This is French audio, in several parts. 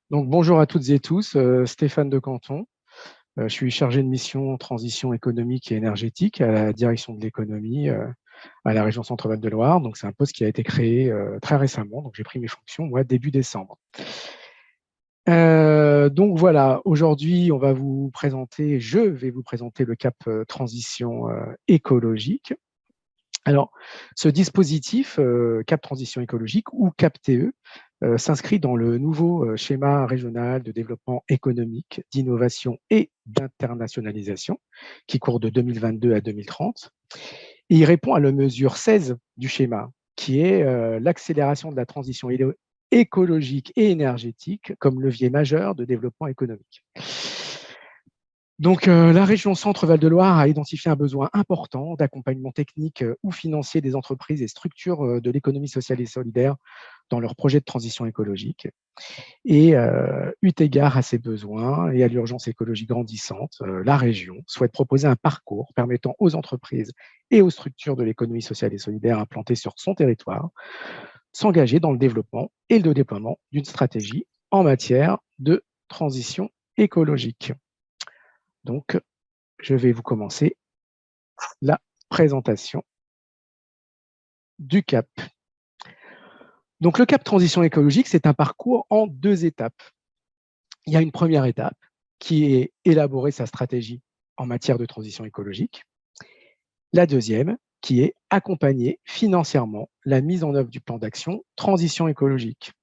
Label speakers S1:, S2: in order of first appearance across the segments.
S1: Donc, bonjour à toutes et tous, Stéphane de Canton. Je suis chargé de mission transition économique et énergétique à la direction de l'économie à la région Centre-Val de Loire. Donc, c'est un poste qui a été créé très récemment. Donc, j'ai pris mes fonctions, moi, début décembre. Donc, voilà, aujourd'hui, je vais vous présenter le CAP transition écologique. Alors, ce dispositif, CAP Transition écologique ou CAP-TE, s'inscrit dans le nouveau schéma régional de développement économique, d'innovation et d'internationalisation qui court de 2022 à 2030. Et il répond à la mesure 16 du schéma, qui est l'accélération de la transition écologique et énergétique comme levier majeur de développement économique. Donc, la région Centre-Val de Loire a identifié un besoin important d'accompagnement technique ou financier des entreprises et structures de l'économie sociale et solidaire dans leurs projets de transition écologique. Et eu égard à ces besoins et à l'urgence écologique grandissante, la région souhaite proposer un parcours permettant aux entreprises et aux structures de l'économie sociale et solidaire implantées sur son territoire s'engager dans le développement et le déploiement d'une stratégie en matière de transition écologique. Donc, je vais vous commencer la présentation du CAP. Donc, le CAP transition écologique, c'est un parcours en 2 étapes. Il y a une première étape qui est élaborer sa stratégie en matière de transition écologique. La deuxième qui est accompagner financièrement la mise en œuvre du plan d'action transition écologique.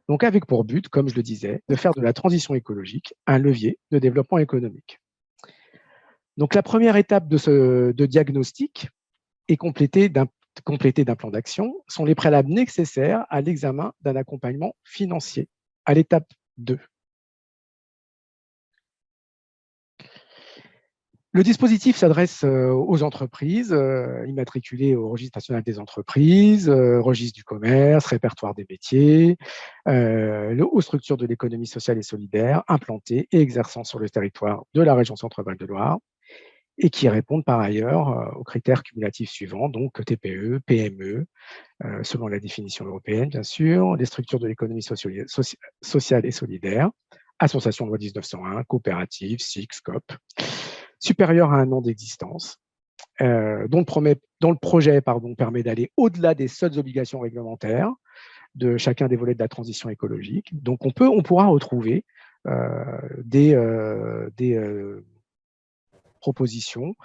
S1: Donc, avec pour but, comme je le disais, de faire de la transition écologique un levier de développement économique. Donc, la première étape de diagnostic est complétée d'un plan d'action sont les préalables nécessaires à l'examen d'un accompagnement financier à l'étape 2. Le dispositif s'adresse aux entreprises immatriculées au registre national des entreprises, registre du commerce, répertoire des métiers, aux structures de l'économie sociale et solidaire implantées et exerçant sur le territoire de la région Centre-Val de Loire et qui répondent par ailleurs aux critères cumulatifs suivants, donc TPE, PME, selon la définition européenne, bien sûr, les structures de l'économie sociale et solidaire, association loi 1901, coopérative, SIC, SCOP, supérieure à un an d'existence, dont le projet permet d'aller au-delà des seules obligations réglementaires de chacun des volets de la transition écologique. Donc, on pourra retrouver des propositions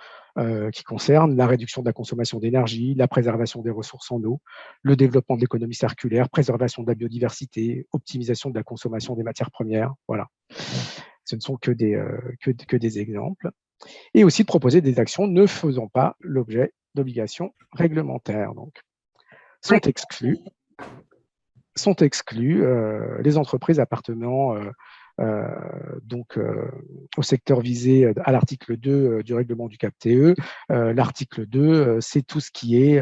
S1: qui concernent la réduction de la consommation d'énergie, la préservation des ressources en eau, le développement de l'économie circulaire, préservation de la biodiversité, optimisation de la consommation des matières premières. Voilà. Ce ne sont que des exemples. Et aussi de proposer des actions ne faisant pas l'objet d'obligations réglementaires. Donc, sont exclus les entreprises appartenant au secteur visé à l'article 2 du règlement du CAP-TE. L'article 2, c'est tout ce qui est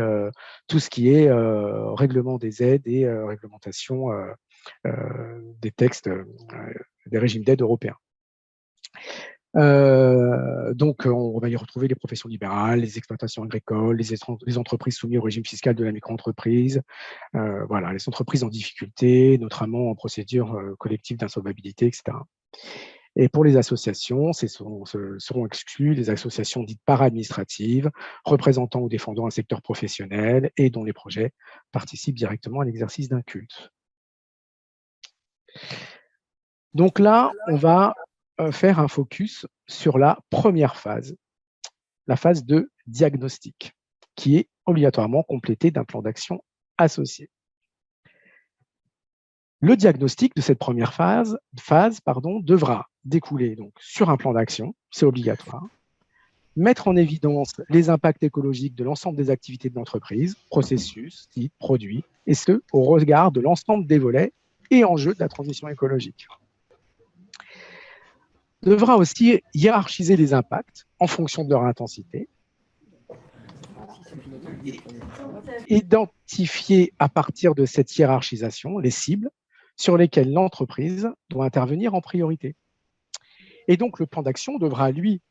S1: règlement des aides et réglementation des textes, des régimes d'aide européens. Donc, on va y retrouver les professions libérales, les exploitations agricoles, les entreprises soumises au régime fiscal de la micro-entreprise, voilà, les entreprises en difficulté, notamment en procédure collective d'insolvabilité, etc. Et pour les associations, seront exclues les associations dites para-administratives, représentant ou défendant un secteur professionnel et dont les projets participent directement à l'exercice d'un culte. Donc là, on va faire un focus sur la première phase, la phase de diagnostic, qui est obligatoirement complétée d'un plan d'action associé. Le diagnostic de cette première phase devra découler donc sur un plan d'action, c'est obligatoire, mettre en évidence les impacts écologiques de l'ensemble des activités de l'entreprise, processus, sites, produits, et ce, au regard de l'ensemble des volets et enjeux de la transition écologique. Devra aussi hiérarchiser les impacts en fonction de leur intensité, identifier à partir de cette hiérarchisation les cibles sur lesquelles l'entreprise doit intervenir en priorité. Et donc, le plan d'action devra, lui,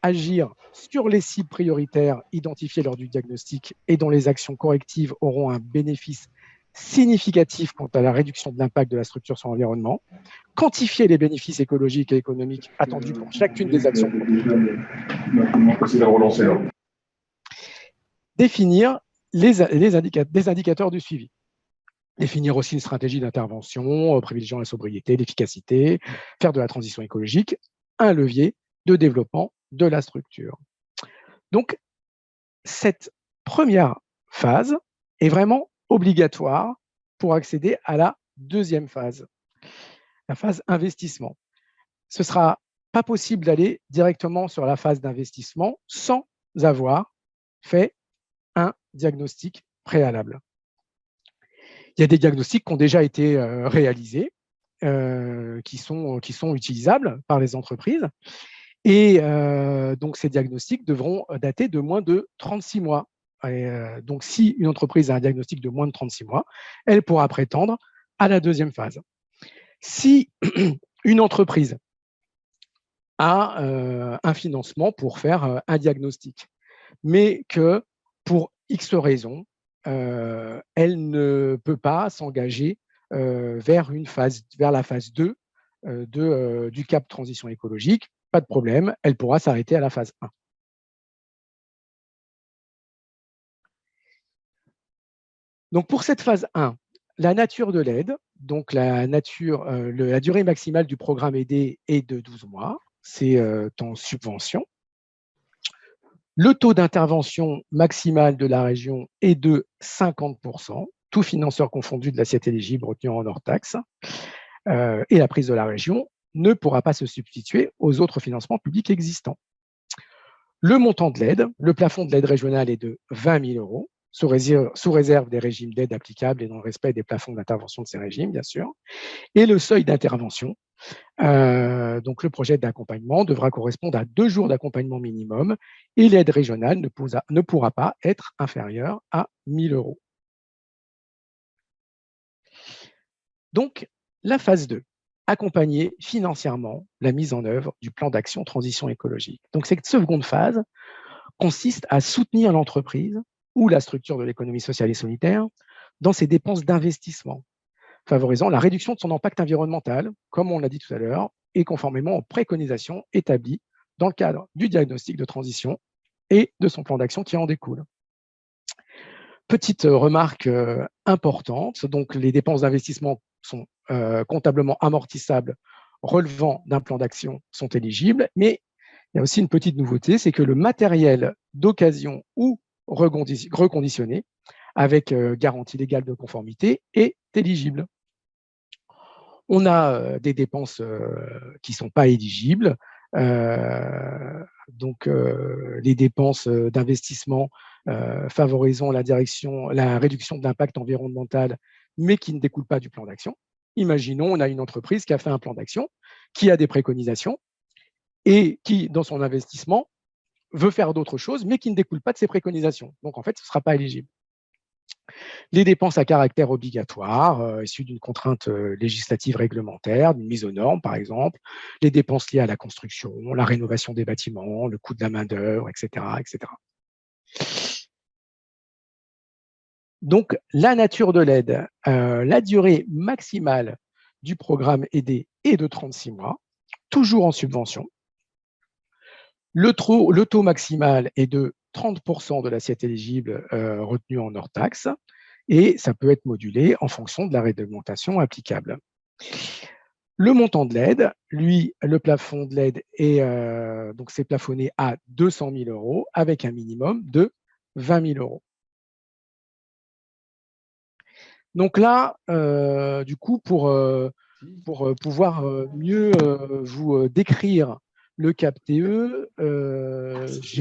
S1: agir sur les cibles prioritaires identifiées lors du diagnostic et dont les actions correctives auront un bénéfice significatifs quant à la réduction de l'impact de la structure sur l'environnement, quantifier les bénéfices écologiques et économiques attendus pour chacune des actions proposées, définir des indicateurs de suivi, définir aussi une stratégie d'intervention, privilégiant la sobriété, l'efficacité, faire de la transition écologique un levier de développement de la structure. Donc, cette première phase est vraiment obligatoire pour accéder à la deuxième phase, la phase investissement. Ce ne sera pas possible d'aller directement sur la phase d'investissement sans avoir fait un diagnostic préalable. Il y a des diagnostics qui ont déjà été réalisés, qui sont utilisables par les entreprises. Et donc, ces diagnostics devront dater de moins de 36 mois. Et, donc, si une entreprise a un diagnostic de moins de 36 mois, elle pourra prétendre à la deuxième phase. Si une entreprise a un financement pour faire un diagnostic, mais que pour X raisons, elle ne peut pas s'engager vers la phase 2 du cap transition écologique, pas de problème, elle pourra s'arrêter à la phase 1. Donc pour cette phase 1, la nature de l'aide, donc la durée maximale du programme aidé est de 12 mois, c'est en subvention. Le taux d'intervention maximal de la région est de 50%, tout financeur confondu de l'assiette éligible retenu en hors taxe, et la prise de la région ne pourra pas se substituer aux autres financements publics existants. Le montant de l'aide, le plafond de l'aide régionale est de 20 000 euros, sous réserve des régimes d'aide applicables et dans le respect des plafonds d'intervention de ces régimes, bien sûr. Et le seuil d'intervention, donc le projet d'accompagnement devra correspondre à 2 jours d'accompagnement minimum et l'aide régionale ne pourra pas être inférieure à 1 000 euros. Donc, la phase 2, accompagner financièrement la mise en œuvre du plan d'action transition écologique. Donc, cette seconde phase consiste à soutenir l'entreprise ou la structure de l'économie sociale et solidaire dans ses dépenses d'investissement, favorisant la réduction de son impact environnemental, comme on l'a dit tout à l'heure, et conformément aux préconisations établies dans le cadre du diagnostic de transition et de son plan d'action qui en découle. Petite remarque importante, donc les dépenses d'investissement sont comptablement amortissables, relevant d'un plan d'action sont éligibles, mais il y a aussi une petite nouveauté, c'est que le matériel d'occasion ou reconditionné avec garantie légale de conformité est éligible. On a des dépenses qui ne sont pas éligibles, donc les dépenses d'investissement favorisant la réduction de l'impact environnemental, mais qui ne découlent pas du plan d'action. Imaginons, on a une entreprise qui a fait un plan d'action, qui a des préconisations, et qui, dans son investissement, veut faire d'autres choses, mais qui ne découlent pas de ses préconisations. Donc, en fait, ce ne sera pas éligible. Les dépenses à caractère obligatoire, issues d'une contrainte législative réglementaire, d'une mise aux normes, par exemple, les dépenses liées à la construction, la rénovation des bâtiments, le coût de la main-d'œuvre, etc., etc. Donc, la nature de l'aide, la durée maximale du programme aidé est de 36 mois, toujours en subvention. Le taux maximal est de 30% de l'assiette éligible retenue en hors taxe et ça peut être modulé en fonction de la réglementation applicable. Le montant de l'aide, lui, le plafond de l'aide donc c'est plafonné à 200 000 euros avec un minimum de 20 000 euros. Donc là, du coup, pour pouvoir mieux vous décrire le CAP-TE, je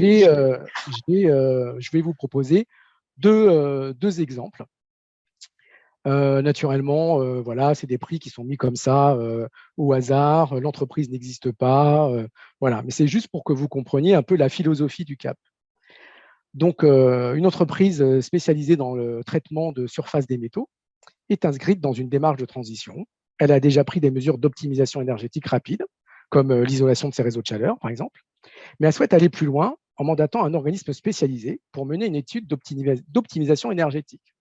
S1: vais vous proposer deux exemples. Naturellement, voilà, c'est des prix qui sont mis comme ça au hasard. L'entreprise n'existe pas, voilà. Mais c'est juste pour que vous compreniez un peu la philosophie du CAP. Donc, une entreprise spécialisée dans le traitement de surface des métaux est inscrite dans une démarche de transition. Elle a déjà pris des mesures d'optimisation énergétique rapide, comme l'isolation de ses réseaux de chaleur, par exemple. Mais elle souhaite aller plus loin en mandatant un organisme spécialisé pour mener une étude d'optimisation énergétique.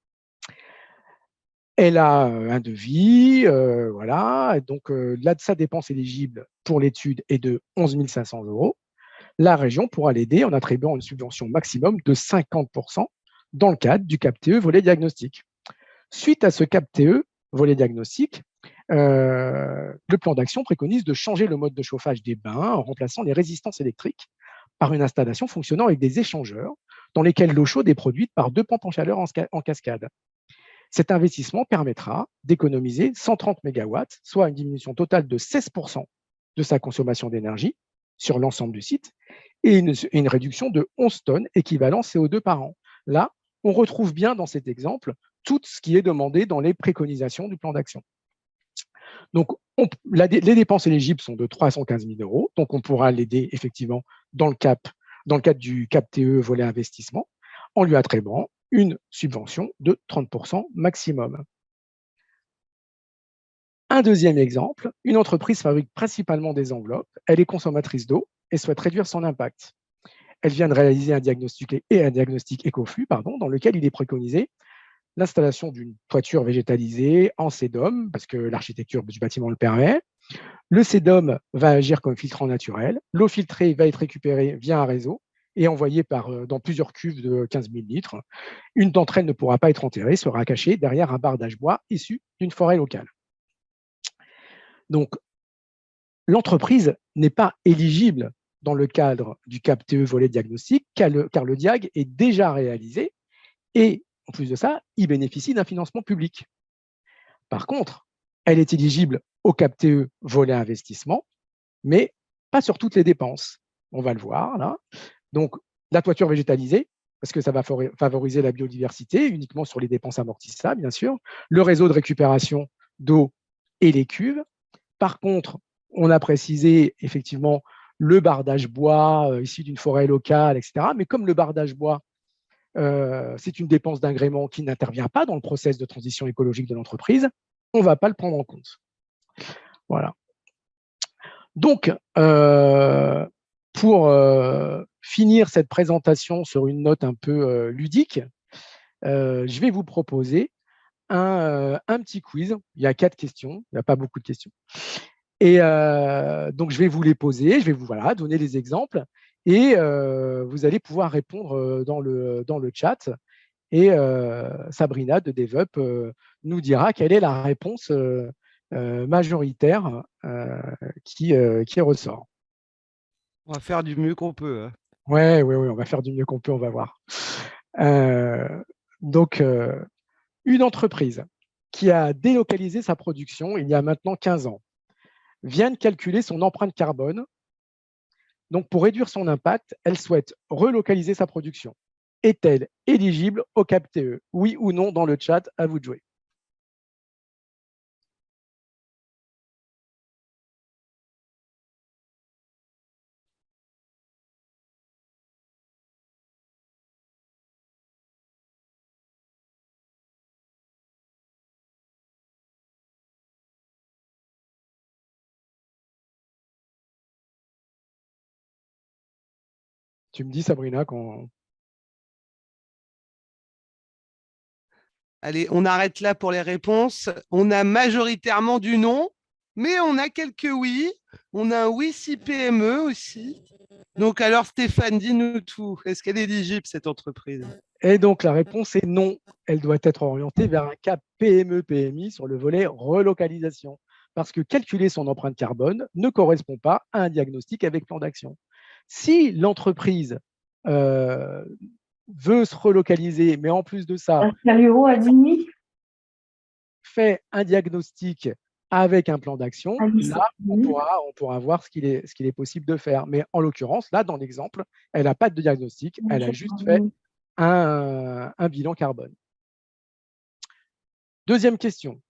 S1: Elle a un devis, voilà. Donc, là, sa dépense éligible pour l'étude est de 11 500 €. La région pourra l'aider en attribuant une subvention maximum de 50% dans le cadre du CAP-TE volet diagnostic. Suite à ce CAP-TE volet diagnostic, le plan d'action préconise de changer le mode de chauffage des bains en remplaçant les résistances électriques par une installation fonctionnant avec des échangeurs dans lesquels l'eau chaude est produite par deux pompes en chaleur en cascade. Cet investissement permettra d'économiser 130 mégawatts, soit une diminution totale de 16% de sa consommation d'énergie sur l'ensemble du site et une réduction de 11 tonnes équivalent CO2 par an. Là, on retrouve bien dans cet exemple tout ce qui est demandé dans les préconisations du plan d'action. Donc, les dépenses éligibles sont de 315 000 €, donc on pourra l'aider effectivement dans le cadre du CAP-TE volet investissement, en lui attribuant une subvention de 30% maximum. Un deuxième exemple, une entreprise fabrique principalement des enveloppes, elle est consommatrice d'eau et souhaite réduire son impact. Elle vient de réaliser un diagnostic écoflux, dans lequel il est préconisé l'installation d'une toiture végétalisée en sédum, parce que l'architecture du bâtiment le permet. Le sédum va agir comme filtrant naturel. L'eau filtrée va être récupérée via un réseau et envoyée dans plusieurs cuves de 15 000 litres. Une d'entre elles ne pourra pas être enterrée, sera cachée derrière un bardage bois issu d'une forêt locale. Donc, l'entreprise n'est pas éligible dans le cadre du CAP-TE volet diagnostic, car le diag est déjà réalisé et, en plus de ça, il bénéficie d'un financement public. Par contre, elle est éligible au CAP-TE volet investissement, mais pas sur toutes les dépenses. On va le voir là. Donc, la toiture végétalisée, parce que ça va favoriser la biodiversité, uniquement sur les dépenses amortissables, bien sûr. Le réseau de récupération d'eau et les cuves. Par contre, on a précisé effectivement le bardage bois issu d'une forêt locale, etc. Mais comme le bardage bois, c'est une dépense d'agrément qui n'intervient pas dans le process de transition écologique de l'entreprise, on ne va pas le prendre en compte. Voilà. Donc, pour finir cette présentation sur une note un peu ludique, je vais vous proposer un petit quiz. Il y a 4 questions, il n'y a pas beaucoup de questions. Et donc, je vais vous les poser, je vais vous donner les exemples et vous allez pouvoir répondre dans le chat. Et Sabrina de DevUp nous dira quelle est la réponse majoritaire qui ressort.
S2: On va faire du mieux qu'on peut. Hein.
S1: Ouais, on va faire du mieux qu'on peut, on va voir. Donc, une entreprise qui a délocalisé sa production il y a maintenant 15 ans vient de calculer son empreinte carbone. Donc, pour réduire son impact, elle souhaite relocaliser sa production. Est-elle éligible au CAP-TE? Oui ou non dans le chat, à vous de jouer. Tu me dis, Sabrina, quand…
S2: Allez, on arrête là pour les réponses. On a majoritairement du non, mais on a quelques oui. On a un oui si PME aussi. Donc alors Stéphane, dis-nous tout. Est-ce qu'elle est éligible, cette entreprise?
S1: Et donc, la réponse est non. Elle doit être orientée vers un cap PME-PMI sur le volet relocalisation. Parce que calculer son empreinte carbone ne correspond pas à un diagnostic avec plan d'action. Si l'entreprise veut se relocaliser, mais en plus de ça, fait un diagnostic avec un plan d'action, là, on pourra voir ce qu'il est possible de faire. Mais en l'occurrence, là, dans l'exemple, elle n'a pas de diagnostic, elle a juste fait un bilan carbone. Deuxième question.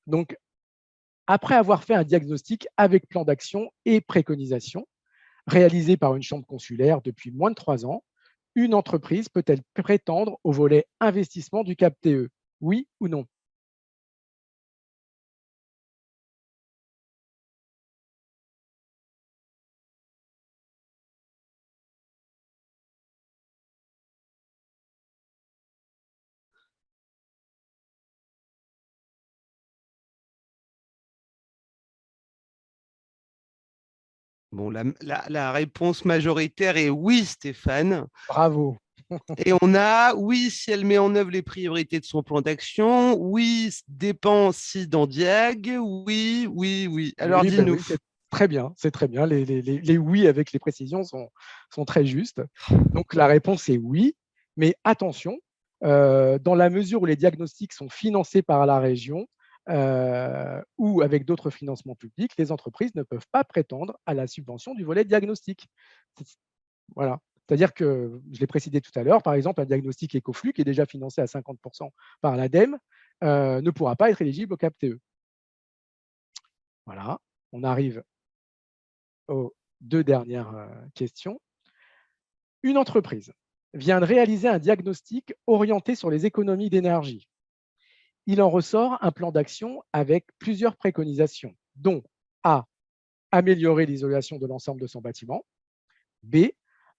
S1: Donc, après avoir fait un diagnostic avec plan d'action et préconisation, réalisé par une chambre consulaire depuis moins de 3 ans, une entreprise peut-elle prétendre au volet investissement du CAP-TE? Oui ou non?
S2: Bon, la réponse majoritaire est oui, Stéphane.
S1: Bravo.
S2: Et on a oui, si elle met en œuvre les priorités de son plan d'action. Oui, dépend si dans Diag. Oui, oui, oui. Alors
S1: Oui, ben
S2: dis-nous.
S1: oui, c'est très bien, c'est très bien. Les oui avec les précisions sont très justes. Donc la réponse est oui, mais attention, dans la mesure où les diagnostics sont financés par la région ou avec d'autres financements publics, les entreprises ne peuvent pas prétendre à la subvention du volet diagnostic. Voilà. C'est-à-dire que, je l'ai précisé tout à l'heure, par exemple, un diagnostic Ecoflux qui est déjà financé à 50% par l'ADEME ne pourra pas être éligible au CAPTE. Voilà, on arrive aux deux dernières questions. Une entreprise vient de réaliser un diagnostic orienté sur les économies d'énergie. Il en ressort un plan d'action avec plusieurs préconisations, dont A, améliorer l'isolation de l'ensemble de son bâtiment, B,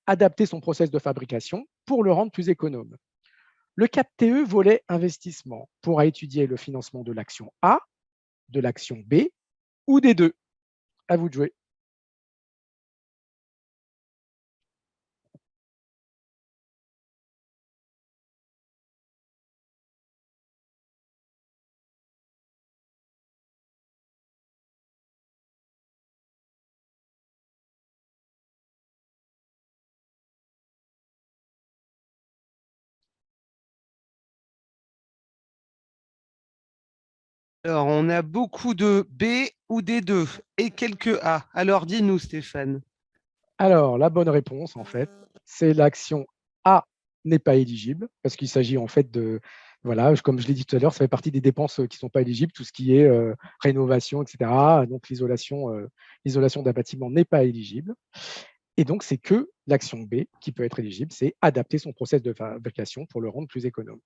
S1: adapter son process de fabrication pour le rendre plus économe. Le CAPTE volet investissement pourra étudier le financement de l'action A, de l'action B ou des deux. À vous de jouer.
S2: Alors, on a beaucoup de B ou des deux et quelques A. Alors, dis-nous, Stéphane.
S1: Alors, la bonne réponse, en fait, c'est l'action A n'est pas éligible, parce qu'il s'agit en fait de, voilà, comme je l'ai dit tout à l'heure, ça fait partie des dépenses qui ne sont pas éligibles, tout ce qui est rénovation, etc. Donc, l'isolation d'un bâtiment n'est pas éligible. Et donc, c'est que l'action B qui peut être éligible, c'est adapter son process de fabrication pour le rendre plus économe.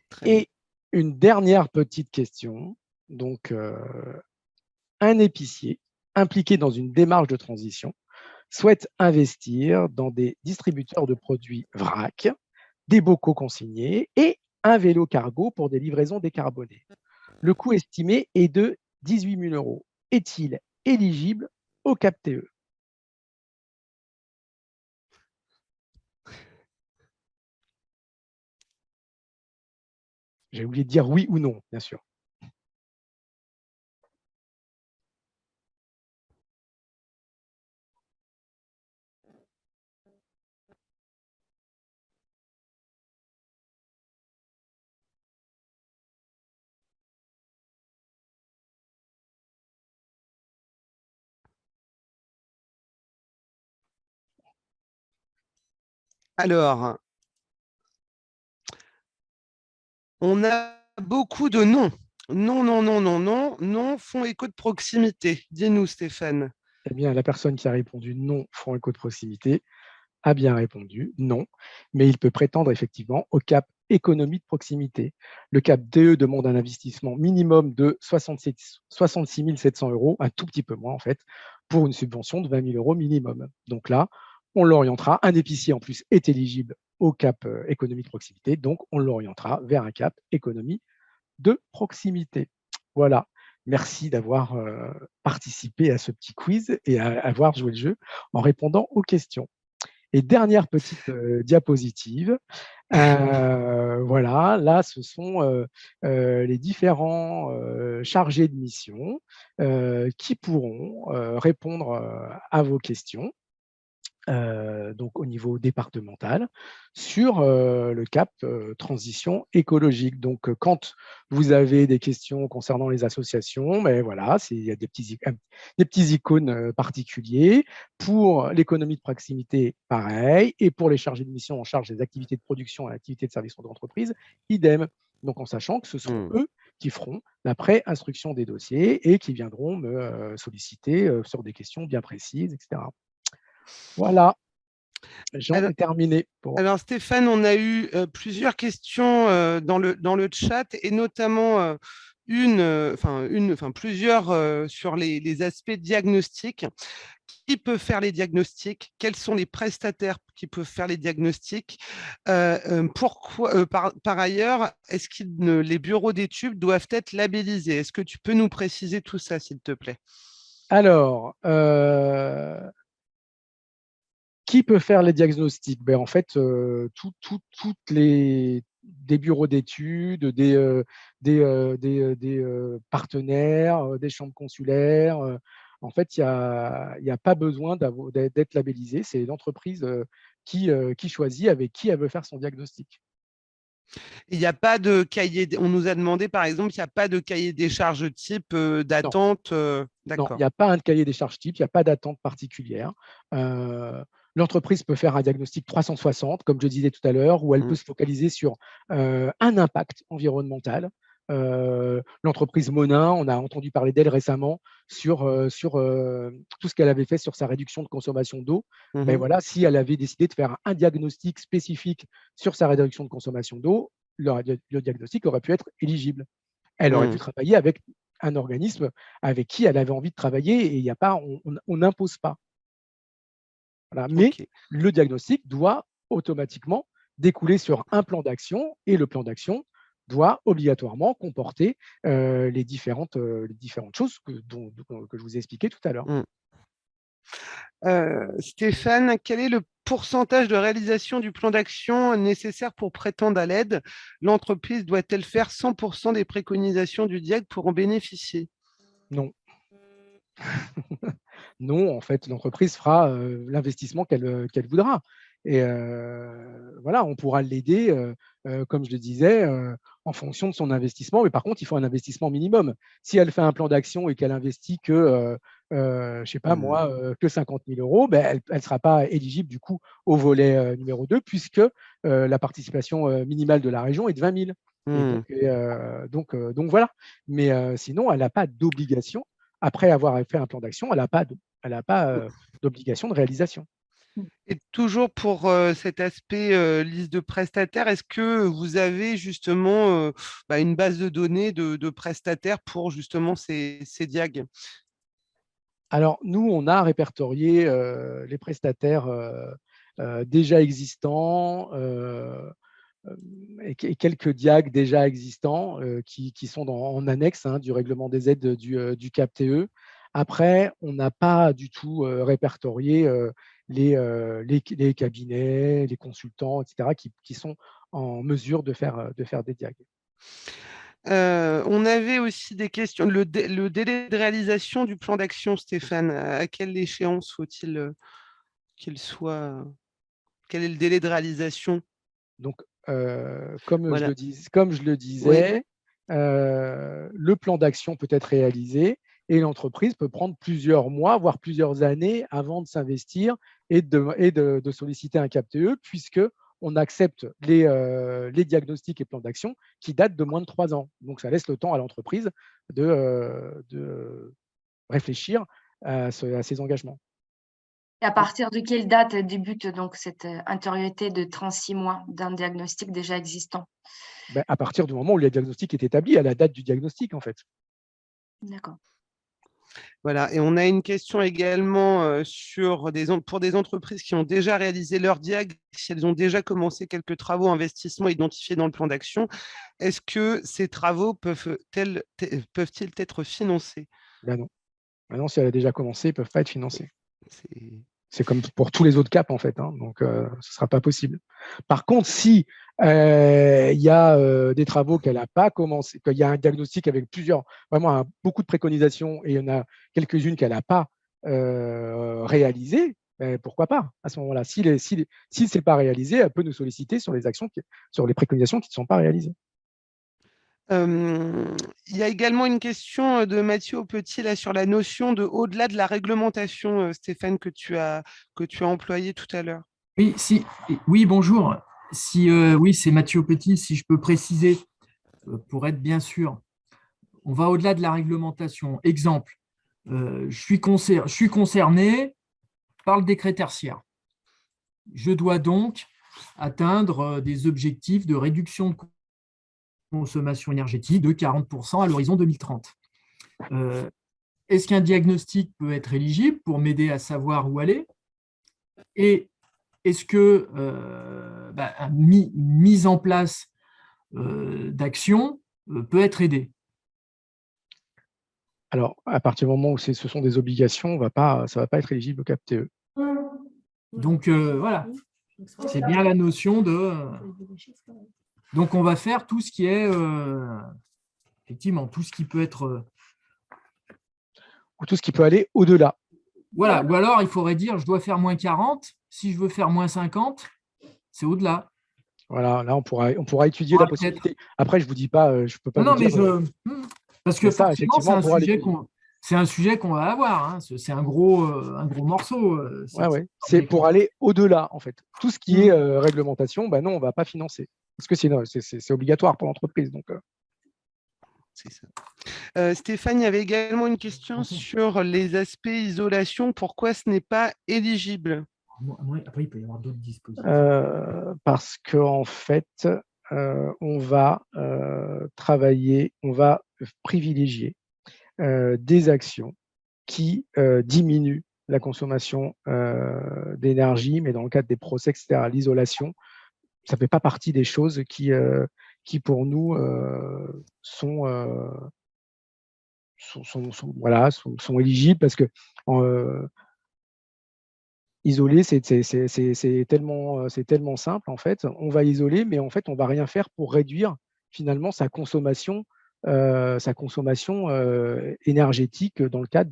S2: Très bien.
S1: Et une dernière petite question. Donc, un épicier impliqué dans une démarche de transition souhaite investir dans des distributeurs de produits vrac, des bocaux consignés et un vélo cargo pour des livraisons décarbonées. Le coût estimé est de 18 000 euros. Est-il éligible au CAPTE? J'ai oublié de dire oui ou non, bien sûr.
S2: Alors, on a beaucoup de non. Non, non, non, non, non, non, font écho de proximité. Dis-nous, Stéphane.
S1: Eh bien, la personne qui a répondu non, fonds éco de proximité, a bien répondu non, mais il peut prétendre effectivement au cap économie de proximité. Le cap DE demande un investissement minimum de 66 700 euros, un tout petit peu moins en fait, pour une subvention de 20 000 euros minimum. Donc là, on l'orientera. Un épicier en plus est éligible au cap économie de proximité, donc on l'orientera vers un cap économie de proximité. Voilà. Merci d'avoir participé à ce petit quiz et à avoir joué le jeu en répondant aux questions. Et dernière petite diapositive, voilà, là, ce sont les différents chargés de mission qui pourront répondre à vos questions. Donc au niveau départemental, sur le cap transition écologique. Donc, quand vous avez des questions concernant les associations, ben voilà, il y a des petits icônes particuliers. Pour l'économie de proximité, pareil. Et pour les chargés de mission en charge des activités de production et activités de service d'entreprise, idem. Donc, en sachant que ce seront eux qui feront la pré-instruction des dossiers et qui viendront me solliciter sur des questions bien précises, etc. Voilà, j'en
S2: Alors,
S1: ai terminé pour.
S2: alors, Stéphane, on a eu plusieurs questions dans le chat et notamment plusieurs sur les aspects diagnostiques. Qui peut faire les diagnostics? Quels sont les prestataires qui peuvent faire les diagnostics? Pourquoi, par ailleurs, est-ce que les bureaux d'études doivent être labellisés? Est-ce que tu peux nous préciser tout ça, s'il te plaît?
S1: Alors, qui peut faire les diagnostics? En fait, toutes des bureaux d'études, des partenaires, des chambres consulaires. En fait, il y a pas besoin d'être labellisé. C'est l'entreprise qui choisit avec qui elle veut faire son diagnostic.
S2: Il n'y a pas de cahier. On nous a demandé, par exemple, il n'y a pas de cahier des charges type
S1: Non,
S2: d'attente.
S1: non, il
S2: D'accord.
S1: n'y a pas un cahier des charges type, il n'y a pas d'attente particulière. L'entreprise peut faire un diagnostic 360, comme je disais tout à l'heure, où elle peut
S2: Mm.
S1: se focaliser sur un impact environnemental. L'entreprise Monin, on a entendu parler d'elle récemment sur tout ce qu'elle avait fait sur sa réduction de consommation d'eau.
S2: Mhm.
S1: Voilà, si elle avait décidé de faire un diagnostic spécifique sur sa réduction de consommation d'eau, le diagnostic aurait pu être éligible. Elle aurait pu
S2: Mm.
S1: travailler avec un organisme avec qui elle avait envie de travailler et il y a pas, on n'impose pas. Voilà. Mais
S2: Ok.
S1: le diagnostic doit automatiquement découler sur un plan d'action et le plan d'action doit obligatoirement comporter les différentes choses que je vous ai expliquées tout à l'heure.
S2: Mm. Stéphane, quel est le pourcentage de réalisation du plan d'action nécessaire pour prétendre à l'aide? L'entreprise doit-elle faire 100% des préconisations du DIEG pour en bénéficier?
S1: Non, non, en fait, l'entreprise fera l'investissement qu'elle voudra. Et voilà, on pourra l'aider, comme je le disais, en fonction de son investissement. Mais par contre, il faut un investissement minimum. Si elle fait un plan d'action et qu'elle investit que, je ne sais pas
S2: Mm.
S1: moi, que 50 000 euros, elle ne sera pas éligible du coup au volet numéro 2, puisque la participation minimale de la région est de 20 000. Et
S2: Mm.
S1: donc voilà. Mais sinon, elle n'a pas d'obligation. Après avoir fait un plan d'action, elle n'a pas d'obligation de réalisation.
S2: Et toujours pour cet aspect liste de prestataires, est-ce que vous avez justement une base de données de prestataires pour justement ces diags?
S1: Alors, nous, on a répertorié les prestataires déjà existants et quelques diags déjà existants qui sont en annexe du règlement des aides du CAP-TE. Après, on n'a pas du tout répertorié les cabinets, les consultants, etc., qui sont en mesure de faire des diags.
S2: On avait aussi des questions. Le délai de réalisation du plan d'action, Stéphane, à quelle échéance faut-il qu'il soit? Quel est le délai de réalisation?
S1: Donc,
S2: Voilà.
S1: comme je le
S2: Oui.
S1: disais, le plan d'action peut être réalisé et l'entreprise peut prendre plusieurs mois, voire plusieurs années avant de s'investir et de solliciter un CAP-TE, puisque on accepte les diagnostics et plans d'action qui datent de moins de 3 ans. Donc, ça laisse le temps à l'entreprise de réfléchir à ces engagements.
S3: Et à partir de quelle date débute donc cette antériorité de 36 mois d'un diagnostic déjà existant?
S1: À partir du moment où le diagnostic est établi, à la date du diagnostic, en fait.
S3: D'accord.
S2: Voilà. Et on a une question également pour des entreprises qui ont déjà réalisé leur diag, si elles ont déjà commencé quelques travaux, investissements identifiés dans le plan d'action, est-ce que ces travaux peuvent-ils être financés?
S1: Ben non. Maintenant, si elle a déjà commencé, ils ne peuvent pas être financés.
S2: C'est-
S1: C'est comme pour tous les autres caps, en fait. Donc, ce ne sera pas possible. Par contre, si il y a des travaux qu'elle n'a pas commencé, qu'il y a un diagnostic avec vraiment beaucoup de préconisations et il y en a quelques-unes qu'elle n'a pas réalisées, pourquoi pas à ce moment-là? Si ce n'est pas réalisé, elle peut nous solliciter sur sur les préconisations qui ne sont pas réalisées.
S2: Il y a également une question de Mathieu Petit là, sur la notion de au-delà de la réglementation, Stéphane, que tu as employée tout à l'heure.
S4: Oui, oui, bonjour. Oui, c'est Mathieu Petit. Si je peux préciser, pour être bien sûr, on va au-delà de la réglementation. Exemple, je suis concerné par le décret tertiaire. Je dois donc atteindre des objectifs de réduction de consommation énergétique de 40% à l'horizon 2030. Est-ce qu'un diagnostic peut être éligible pour m'aider à savoir où aller? Et est-ce que une mise en place d'action peut être aidée?
S1: Alors, à partir du moment où ce sont des obligations, ça va pas être éligible au CAP-TE.
S4: Donc, voilà, c'est bien la notion de… Donc, on va faire tout ce qui est… effectivement, tout ce qui peut être…
S1: Ou tout ce qui peut aller au-delà.
S4: Voilà, ou alors il faudrait dire je dois faire moins 40, si je veux faire moins 50, c'est au-delà.
S1: Voilà, là, on pourra étudier la possibilité. Après, je ne vous dis pas, je ne peux pas
S4: Non,
S1: vous
S4: mais
S1: dire.
S4: parce que
S1: ça,
S4: forcément,
S1: effectivement, on pourra
S4: c'est un sujet qu'on va avoir. Hein. C'est un gros morceau.
S1: Ouais. C'est pour aller au-delà, en fait. Tout ce qui est réglementation, non, on ne va pas financer. Parce que c'est obligatoire pour l'entreprise. Donc,
S2: c'est ça. Stéphane, il y avait également une question sur les aspects isolation. Pourquoi ce n'est pas éligible?
S4: Après, il peut y avoir d'autres dispositifs.
S1: Parce qu'en fait, on va travailler, on va privilégier des actions qui diminuent la consommation d'énergie, mais dans le cadre des procès, etc., l'isolation, ça ne fait pas partie des choses qui pour nous, sont éligibles parce que isoler, c'est tellement simple, en fait. On va isoler, mais en fait, on ne va rien faire pour réduire finalement sa consommation énergétique dans le cadre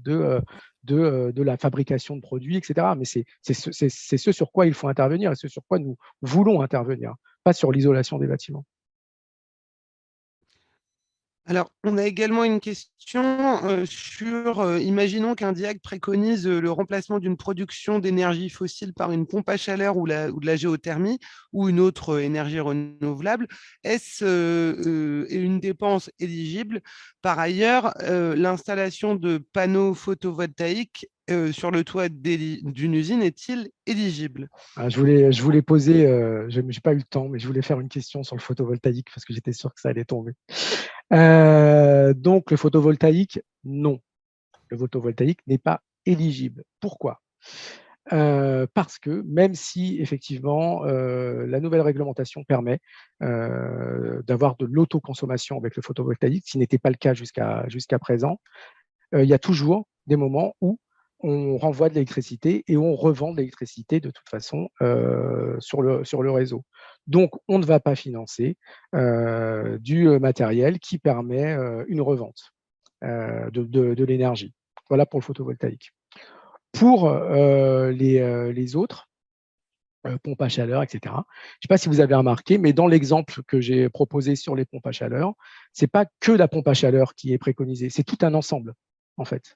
S1: de la fabrication de produits, etc. Mais c'est ce sur quoi il faut intervenir et ce sur quoi nous voulons intervenir, pas sur l'isolation des bâtiments.
S2: Alors, on a également une question sur, imaginons qu'un DIAG préconise le remplacement d'une production d'énergie fossile par une pompe à chaleur ou de la géothermie ou une autre énergie renouvelable. Est-ce une dépense éligible? Par ailleurs, l'installation de panneaux photovoltaïques sur le toit d'une usine est-il éligible?
S1: Je voulais poser, je n'ai pas eu le temps, mais je voulais faire une question sur le photovoltaïque parce que j'étais sûr que ça allait tomber. Donc, le photovoltaïque, non. Le photovoltaïque n'est pas éligible. Pourquoi? Parce que même si, effectivement, la nouvelle réglementation permet d'avoir de l'autoconsommation avec le photovoltaïque, ce qui n'était pas le cas jusqu'à présent, il y a toujours des moments où on renvoie de l'électricité et on revend de l'électricité de toute façon sur le réseau. Donc, on ne va pas financer du matériel qui permet une revente de l'énergie. Voilà pour le photovoltaïque. Pour les autres, pompes à chaleur, etc., je ne sais pas si vous avez remarqué, mais dans l'exemple que j'ai proposé sur les pompes à chaleur, ce n'est pas que la pompe à chaleur qui est préconisée, c'est tout un ensemble, en fait.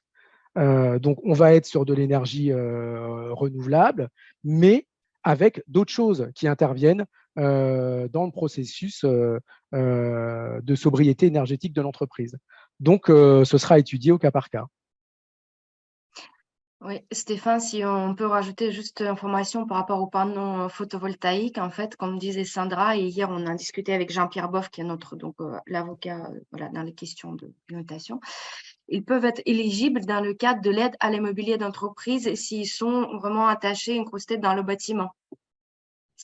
S1: Donc, on va être sur de l'énergie renouvelable, mais avec d'autres choses qui interviennent dans le processus de sobriété énergétique de l'entreprise. Donc, ce sera étudié au cas par cas.
S3: Oui, Stéphane, si on peut rajouter juste information par rapport aux panneaux photovoltaïques, en fait, comme disait Sandra, et hier on a discuté avec Jean-Pierre Boff, qui est notre l'avocat voilà, dans les questions de limitation. Ils peuvent être éligibles dans le cadre de l'aide à l'immobilier d'entreprise s'ils sont vraiment attachés, incrustés dans le bâtiment.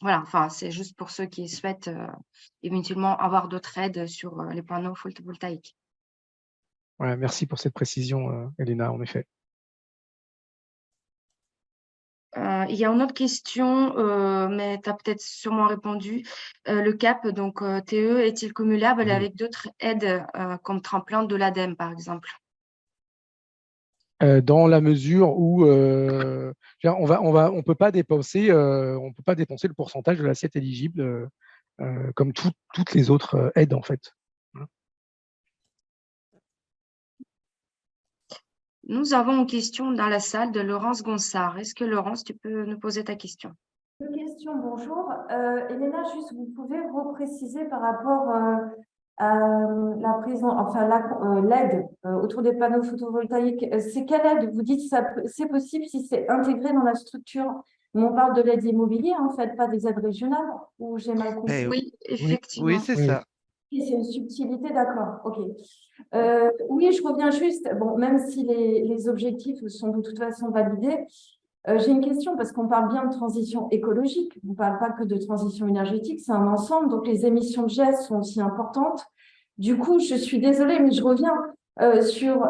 S3: Voilà, enfin, c'est juste pour ceux qui souhaitent éventuellement avoir d'autres aides sur les panneaux photovoltaïques.
S1: Ouais, merci pour cette précision, Elena, en effet.
S3: Il y a une autre question, mais tu as peut-être sûrement répondu. Le CAP, donc TE, est-il cumulable avec d'autres aides comme tremplin de l'ADEME, par exemple?
S1: Dans la mesure où on peut pas dépenser le pourcentage de l'assiette éligible comme toutes les autres aides, en fait.
S3: Nous avons une question dans la salle de Laurence Gonsard. Est-ce que Laurence, tu peux nous poser ta question?
S5: Deux questions, bonjour. Elena, juste vous pouvez repréciser par rapport à la prise l'aide autour des panneaux photovoltaïques. C'est quelle aide? Vous dites que c'est possible si c'est intégré dans la structure. Mais on parle de l'aide immobilière, en fait, pas des aides régionales, ou j'ai mal compris?
S3: Oui, effectivement.
S2: Oui, c'est ça.
S5: C'est une subtilité, d'accord, ok. Oui, je reviens juste, bon, même si les objectifs sont de toute façon validés, j'ai une question parce qu'on parle bien de transition écologique, on ne parle pas que de transition énergétique, c'est un ensemble, donc les émissions de gaz sont aussi importantes. Du coup, je suis désolée, mais je reviens. sur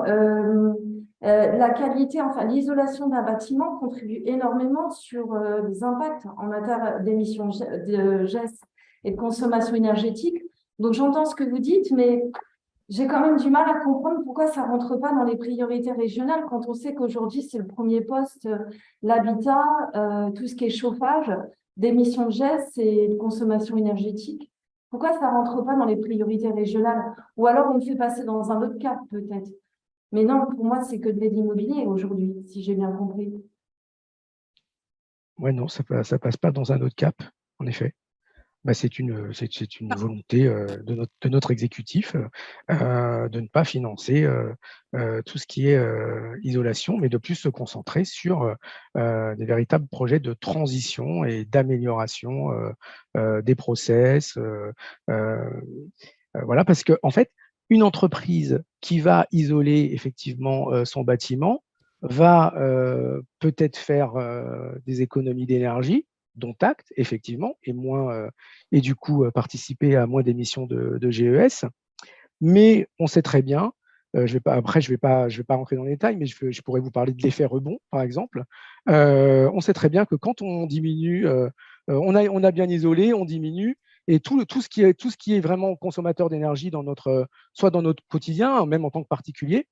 S5: la qualité, enfin l'isolation d'un bâtiment contribue énormément sur les impacts en matière d'émissions de gaz et de consommation énergétique. Donc j'entends ce que vous dites, mais j'ai quand même du mal à comprendre pourquoi ça ne rentre pas dans les priorités régionales quand on sait qu'aujourd'hui, c'est le premier poste, l'habitat, tout ce qui est chauffage, d'émissions de gaz et de consommation énergétique. Pourquoi ça ne rentre pas dans les priorités régionales? Ou alors on le fait passer dans un autre cap peut-être. Mais non, pour moi, c'est que de l'aide immobilier aujourd'hui, si j'ai bien compris.
S1: Ouais, non, ça passe pas dans un autre cap, en effet. Bah, c'est une volonté de notre exécutif de ne pas financer tout ce qui est isolation, mais de plus se concentrer sur des véritables projets de transition et d'amélioration des process. Voilà, parce que en fait, une entreprise qui va isoler effectivement son bâtiment va peut-être faire des économies d'énergie, dont acte, effectivement, et du coup participer à moins d'émissions de GES. Mais on sait très bien, je vais pas rentrer dans les détails, mais je pourrais vous parler de l'effet rebond, par exemple. On sait très bien que quand on diminue, on a bien isolé, on diminue, et tout ce qui est vraiment consommateur d'énergie soit dans notre quotidien, même en tant que particulier,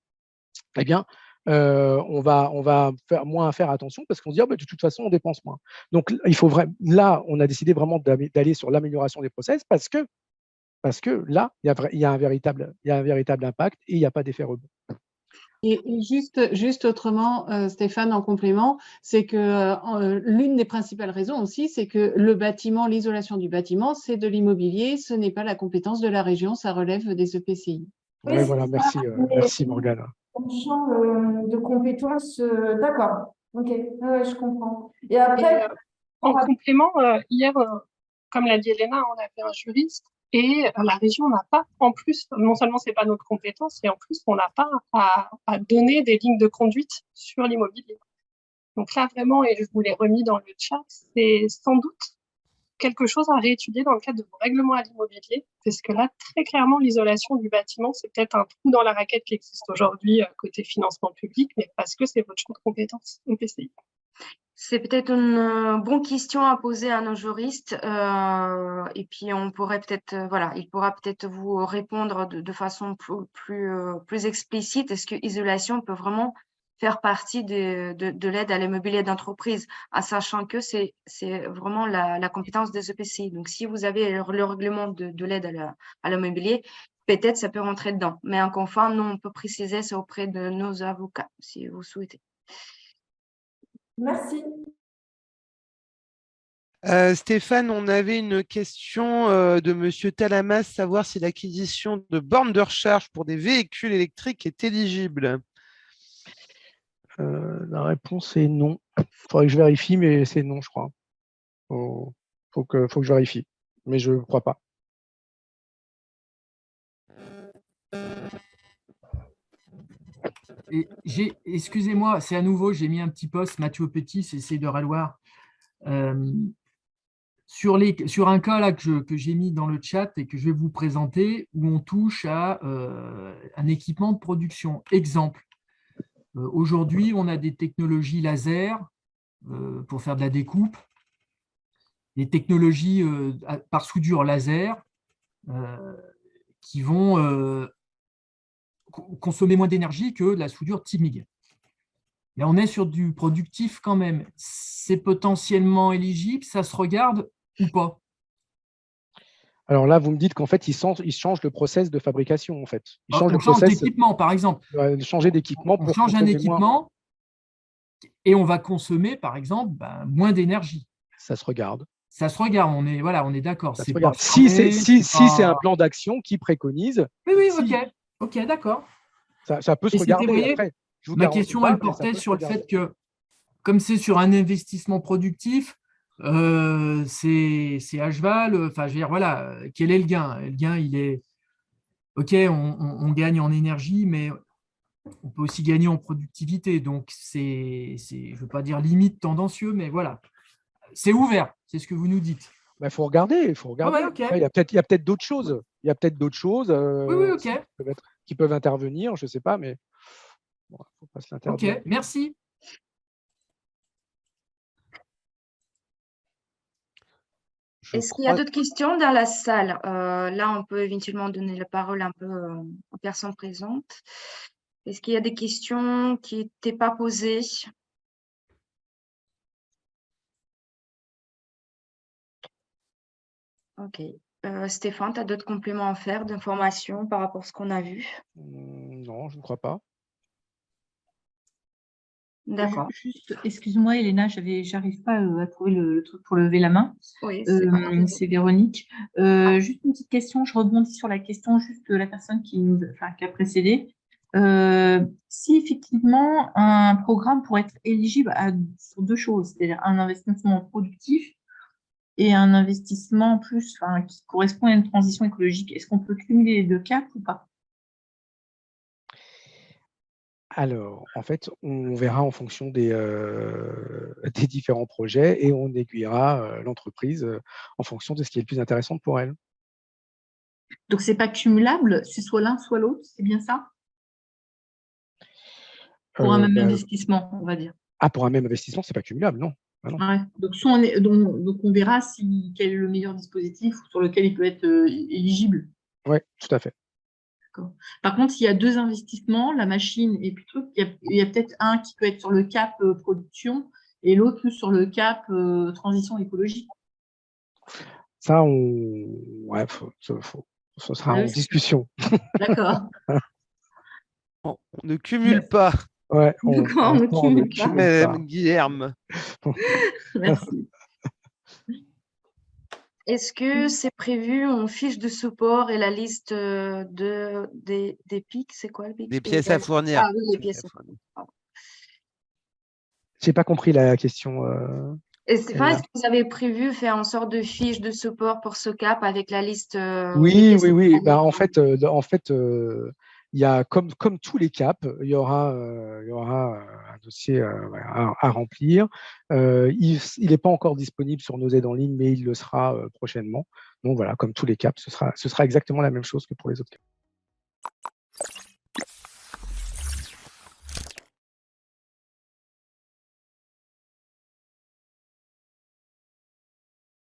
S1: eh bien, on va faire attention parce qu'on se dit de toute façon, on dépense moins. Donc, là, on a décidé vraiment d'aller sur l'amélioration des process parce que là, il y a un véritable impact et il n'y a pas d'effet rebond.
S6: Et juste autrement, Stéphane, en complément, c'est que l'une des principales raisons aussi, c'est que le bâtiment, l'isolation du bâtiment, c'est de l'immobilier, ce n'est pas la compétence de la région, ça relève des EPCI.
S5: Oui,
S1: Ouais, voilà, merci Morgane.
S5: Champ de compétences, d'accord. Ok, je comprends. Et après,
S7: en complément, hier, comme l'a dit Elena, on avait un juriste et la région n'a pas, en plus, non seulement c'est pas notre compétence, et en plus on n'a pas à donner des lignes de conduite sur l'immobilier. Donc là vraiment, et je vous l'ai remis dans le chat, c'est sans doute quelque chose à réétudier dans le cadre de vos règlements à l'immobilier, parce que là, très clairement, l'isolation du bâtiment, c'est peut-être un trou dans la raquette qui existe aujourd'hui côté financement public, mais parce que c'est votre champ de compétences EPCI.
S3: C'est peut-être une bonne question à poser à nos juristes et puis on pourrait peut-être, il pourra peut-être vous répondre de façon plus explicite. Est-ce que isolation peut vraiment faire partie de l'aide à l'immobilier d'entreprise, en sachant que c'est vraiment la compétence des EPCI. Donc, si vous avez le règlement de l'aide à l'immobilier, peut-être ça peut rentrer dedans. Mais encore une fois, nous, on peut préciser ça auprès de nos avocats, si vous souhaitez.
S5: merci.
S2: Stéphane, on avait une question de Monsieur Talamas, savoir si l'acquisition de bornes de recharge pour des véhicules électriques est éligible.
S1: La réponse est non. Il faudrait que je vérifie, mais c'est non, je crois. Faut que je vérifie, mais je ne crois pas.
S4: Excusez-moi, c'est à nouveau, j'ai mis un petit post, Mathieu Petit, c'est de Raloir. Sur un cas là, que j'ai mis dans le chat et que je vais vous présenter, où on touche à un équipement de production. Exemple, aujourd'hui, on a des technologies laser pour faire de la découpe, des technologies par soudure laser qui vont consommer moins d'énergie que la soudure TIG. Mais on est sur du productif quand même. C'est potentiellement éligible, ça se regarde ou pas?
S1: Alors là, vous me dites qu'en fait, ils changent le process de fabrication, en fait.
S4: On change d'équipement, par exemple.
S1: Changer d'équipement
S4: on change un équipement et on va consommer, par exemple, moins d'énergie.
S1: Ça se regarde.
S4: Ça se regarde, on est d'accord.
S1: Si c'est un plan d'action qui préconise.
S4: Oui, ok, d'accord.
S1: Ça peut se regarder. Après,
S4: ma question, elle portait sur le fait que, comme c'est sur un investissement productif, c'est à cheval. Enfin, je veux dire, voilà, quel est le gain? Le gain, il est ok, on gagne en énergie, mais on peut aussi gagner en productivité. Donc, je ne veux pas dire limite tendancieux, mais voilà. C'est ouvert, c'est ce que vous nous dites.
S1: Il faut regarder.
S4: Ouais, okay.
S1: Il y a peut-être d'autres choses. Oui,
S4: ok.
S1: qui peuvent intervenir, je ne sais pas, mais il ne faut pas se l'interdire.
S4: Ok, merci.
S3: Est-ce qu'il y a d'autres questions dans la salle? Là, on peut éventuellement donner la parole un peu aux personnes présentes. Est-ce qu'il y a des questions qui n'étaient pas posées? Ok. Stéphane, tu as d'autres compléments à faire, d'informations par rapport à ce qu'on a vu?
S1: Non, je ne crois pas.
S3: D'accord.
S8: Juste, excuse-moi, Elena, j'arrive pas à trouver le truc pour lever la main.
S3: Oui, c'est pas grave.
S8: C'est Véronique. Juste une petite question, je rebondis sur la question juste de la personne qui a précédé. Si effectivement un programme pourrait être éligible sur deux choses, c'est-à-dire un investissement productif et un investissement plus, qui correspond à une transition écologique, est-ce qu'on peut cumuler les deux caps ou pas?
S1: Alors, en fait, on verra en fonction des différents projets et on aiguillera l'entreprise en fonction de ce qui est le plus intéressant pour elle.
S8: Donc, c'est pas cumulable, c'est soit l'un, soit l'autre, c'est bien ça? Pour un même investissement, on va dire.
S1: Ah, pour un même investissement, c'est pas cumulable, non. Ah, non.
S8: Ouais. Donc, donc, on verra quel est le meilleur dispositif sur lequel il peut être éligible.
S1: Oui, tout à fait.
S8: Par contre, s'il y a deux investissements, la machine et puis truc, il y a peut-être un qui peut être sur le cap production et l'autre plus sur le cap transition écologique.
S1: Ça, ce sera en discussion.
S8: D'accord.
S2: On ne cumule pas.
S1: Ouais,
S8: on ne cumule pas.
S2: Madame Guilherme.
S8: Merci.
S3: Est-ce que c'est prévu en fiche de support et la liste des pics? C'est quoi le pic?
S2: Des pièces à fournir.
S3: Ah oui, les pièces à fournir.
S1: J'ai pas compris la question.
S3: Et Stéphane, est-ce que vous avez prévu faire en sorte de fiche de support pour ce cap avec la liste?
S1: Oui. Bah, en fait, il y a comme tous les caps, il y aura un dossier à remplir. Il n'est pas encore disponible sur nos aides en ligne, mais il le sera prochainement. Donc voilà, comme tous les caps, ce sera exactement la même chose que pour les autres caps.